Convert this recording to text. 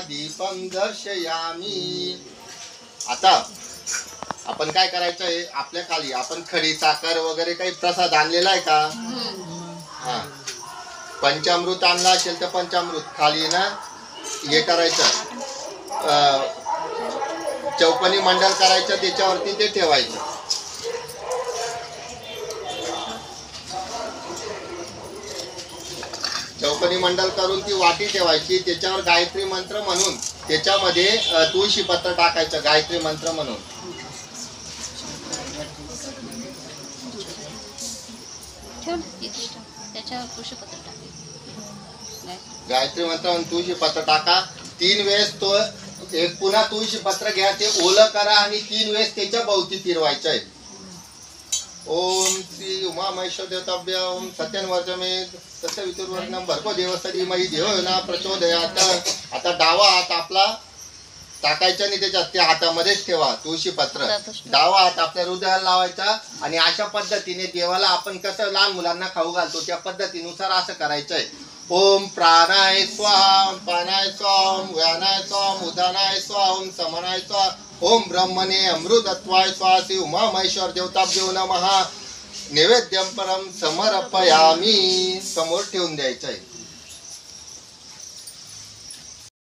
दीपं दर्शयामी। आता आपण काय करायचं आहे, आपल्या खाली आपण खडी साखर वगैरे काही प्रसाद आणलेला आहे का? हा, पंचामृत आणला असेल तर पंचामृत खाली ना हे करायचं, चौपनी मंडल करायचं, त्याच्यावरती ते ठेवायचं। चौपनी मंडल करून ती वाटी ठेवायची, त्याच्यावर गायत्री मंत्र म्हणून त्याच्यामध्ये तुळशी पत्र टाकायचं गायत्री मंत्र म्हणून। गायत्री मंत्र म्हणून तुळशी पत्र टाका। 3 वेळेस तो एक पुन्हा तुळशी पत्र घ्या, ते ओलं करा आणि 3 वेळेस त्याच्या भोवती फिरवायचं आहे। ओम श्री उमा महेश्वर देवताभ्य ओम सत्यनवर्जमे सत्यवितुर्वर्णम भर्गो देवस्य धीमहि धियो यो न प्रचोदयात्। आता डावा हात आपला टाकायचा आणि त्याच्यात त्या हातामध्येच ठेवा तुळशी पत्र, डावा हात आपल्या हृदयाला लावायचा आणि अशा पद्धतीने देवाला आपण कसं लहान मुलांना खाऊ घालतो त्या पद्धतीनुसार असं करायचं आहे। ओम प्राणाय स्वाहा, पानाय स्वाहा, व्यानाय स्वाहा, उदानाय स्वाहा, ओम समनाय स्वाहा, ओम ब्रह्मणे अमृतत्वाय स्वाहा। श्री उमा महेश्वर देवताभ्यो नमः। नैवेद्यम परम समर्पयामी, समोर ठेवून द्यायचं आहे।